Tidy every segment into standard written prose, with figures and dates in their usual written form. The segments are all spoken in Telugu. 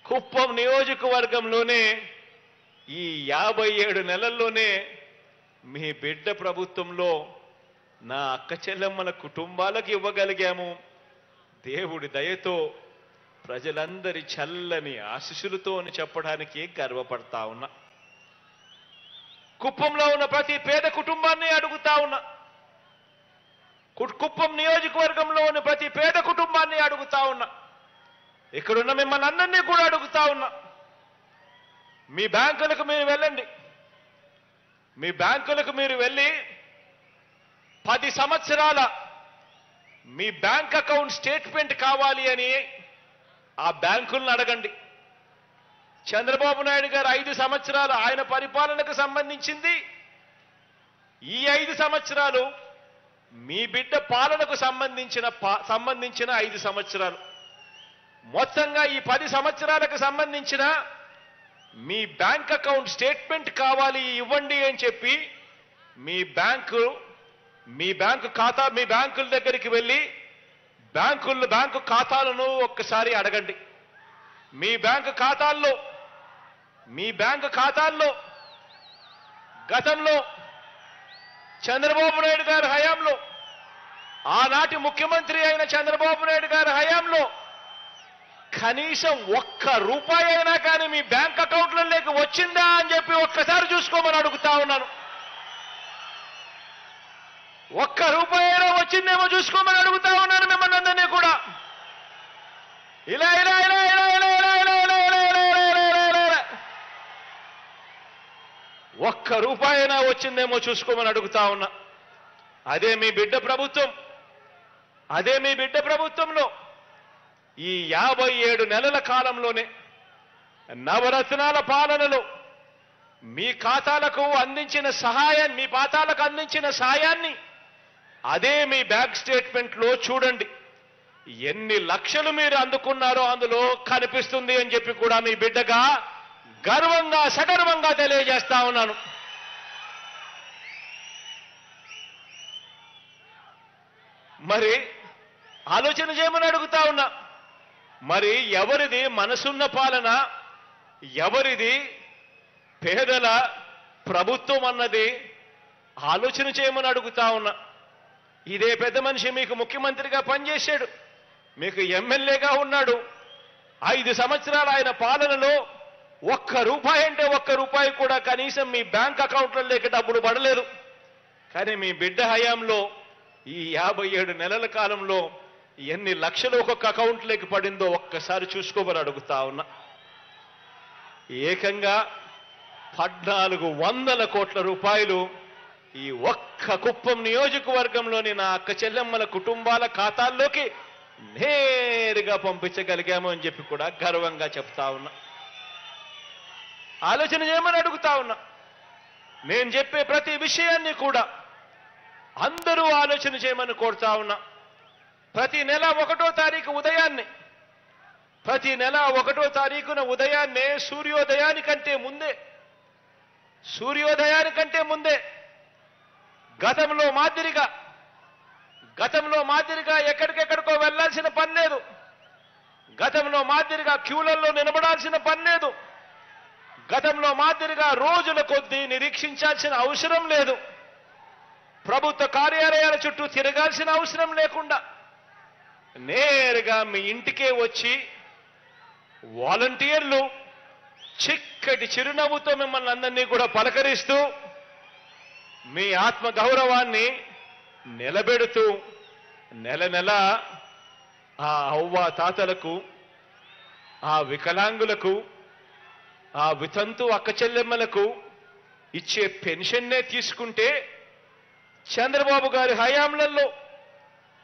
కుప్పం నియోజకవర్గంలోనే ఈ 57 నెలల్లోనే మీ బిడ్డ ప్రభుత్వంలో నా అక్క చెల్లెమ్మల కుటుంబాలకు ఇవ్వగలిగాము. దేవుడి దయతో ప్రజలందరి చల్లని ఆశీస్సులతో అని చెప్పడానికి గర్వపడతా ఉన్నా. కుప్పంలో ఉన్న ప్రతి పేద కుటుంబాన్ని అడుగుతా ఉన్నా. కుప్పం నియోజకవర్గంలో ఉన్న ప్రతి పేద కుటుంబాన్ని అడుగుతా ఉన్నా. ఇక్కడున్న మిమ్మల్ని అందరినీ కూడా అడుగుతా ఉన్నా. మీ బ్యాంకులకు మీరు వెళ్ళండి. మీ బ్యాంకులకు మీరు వెళ్ళి 10 సంవత్సరాల మీ బ్యాంక్ అకౌంట్ స్టేట్మెంట్ కావాలి అని ఆ బ్యాంకులను అడగండి. చంద్రబాబు నాయుడు గారు 5 సంవత్సరాలు ఆయన పరిపాలనకు సంబంధించింది, ఈ 5 సంవత్సరాలు మీ బిడ్డ పాలనకు సంబంధించిన 5 సంవత్సరాలు. మొత్తంగా ఈ 10 సంవత్సరాలకు సంబంధించిన మీ బ్యాంక్ అకౌంట్ స్టేట్మెంట్ కావాలి ఇవ్వండి అని చెప్పి మీ బ్యాంకుల దగ్గరికి వెళ్ళి బ్యాంకు ఖాతాలను ఒక్కసారి అడగండి. మీ బ్యాంకు ఖాతాల్లో గతంలో చంద్రబాబు నాయుడు గారి హయాంలో, ఆనాటి ముఖ్యమంత్రి అయిన చంద్రబాబు నాయుడు గారి హయాంలో కనీసం 1 రూపాయి అయినా కానీ మీ బ్యాంక్ అకౌంట్లలోకి వచ్చిందా అని చెప్పి ఒక్కసారి చూసుకోమని అడుగుతా ఉన్నాను. 1 రూపాయి అయినా వచ్చిందేమో చూసుకోమని అడుగుతా ఉన్నాను మిమ్మల్ని అందరినీ కూడా. ఇలా 1 రూపాయి అయినా వచ్చిందేమో చూసుకోమని అడుగుతా ఉన్నా. అదే మీ బిడ్డ ప్రభుత్వంలో ఈ 57 నెలల కాలంలోనే నవరత్నాల పాలనలో మీ ఖాతాలకు అందించిన సాయాన్ని అదే మీ బ్యాంక్ స్టేట్మెంట్లో చూడండి. ఎన్ని లక్షలు మీరు అందుకున్నారో అందులో కనిపిస్తుంది అని చెప్పి కూడా మీ బిడ్డగా సగర్వంగా తెలియజేస్తా ఉన్నాను. మరి ఆలోచన చేయమని అడుగుతా ఉన్నా. మరి ఎవరిది మనసున్న పాలన, ఎవరిది పేదల ప్రభుత్వం అన్నది ఆలోచన చేయమని అడుగుతా ఉన్నా. ఇదే పెద్ద మనిషి మీకు ముఖ్యమంత్రిగా పనిచేశాడు, మీకు ఎమ్మెల్యేగా ఉన్నాడు. 5 సంవత్సరాలు ఆయన పాలనలో 1 రూపాయి అంటే 1 రూపాయి కూడా కనీసం మీ బ్యాంక్ అకౌంట్లలోకి డబ్బులు పడలేదు. కానీ మీ బిడ్డ హయాంలో ఈ 57 నెలల కాలంలో ఎన్ని లక్షలు ఒక్కొక్క అకౌంట్లోకి పడిందో ఒక్కసారి చూసుకోమని అడుగుతా ఉన్నా. ఏకంగా 1400 కోట్ల రూపాయలు ఈ ఒక్క కుప్పం నియోజకవర్గంలోని నా అక్క చెల్లెమ్మల కుటుంబాల ఖాతాల్లోకి నేరుగా పంపించగలిగాము అని చెప్పి కూడా గర్వంగా చెప్తా ఉన్నా. ఆలోచన చేయమని అడుగుతా ఉన్నా. నేను చెప్పే ప్రతి విషయాన్ని కూడా అందరూ ఆలోచన చేయమని కోరుతా ఉన్నా. ప్రతి నెల 1వ తారీఖు ఉదయాన్నే సూర్యోదయానికంటే ముందే గతంలో మాదిరిగా ఎక్కడికెక్కడికో వెళ్లాల్సిన పని లేదు. గతంలో మాదిరిగా క్యూలలో నిలబడాల్సిన పని లేదు. గతంలో మాదిరిగా రోజుల కొద్దీ నిరీక్షించాల్సిన అవసరం లేదు. ప్రభుత్వ కార్యాలయాల చుట్టూ తిరగాల్సిన అవసరం లేకుండా నేరుగా మీ ఇంటికే వచ్చి వాలంటీర్లు చిక్కటి చిరునవ్వుతో మిమ్మల్ని అందరినీ కూడా పలకరిస్తూ మీ ఆత్మ గౌరవాన్ని నిలబెడుతూ నెల నెల ఆ అవ్వ తాతలకు, ఆ వికలాంగులకు, ఆ వితంతు అక్క చెల్లెమ్మలకు ఇచ్చే పెన్షన్నే తీసుకుంటే చంద్రబాబు గారి హయాంలలో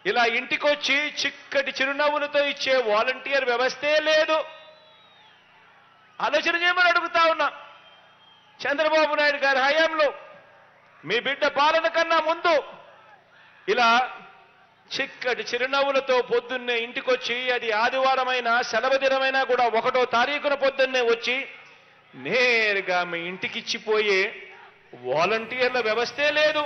ఇలా ఇంటికొచ్చి చిక్కటి చిరునవ్వులతో ఇచ్చే వాలంటీర్ వ్యవస్థే లేదు. ఆలోచన చేయమని అడుగుతా ఉన్నా. చంద్రబాబు నాయుడు గారి హయాంలో మీ బిడ్డ పాలన కన్నా ముందు ఇలా చిక్కటి చిరునవ్వులతో పొద్దున్నే ఇంటికొచ్చి, అది ఆదివారమైనా సెలవు దినమైనా కూడా 1వ తారీఖున పొద్దున్నే వచ్చి నేరుగా మీ ఇంటికిచ్చిపోయే వాలంటీర్ల వ్యవస్థే లేదు.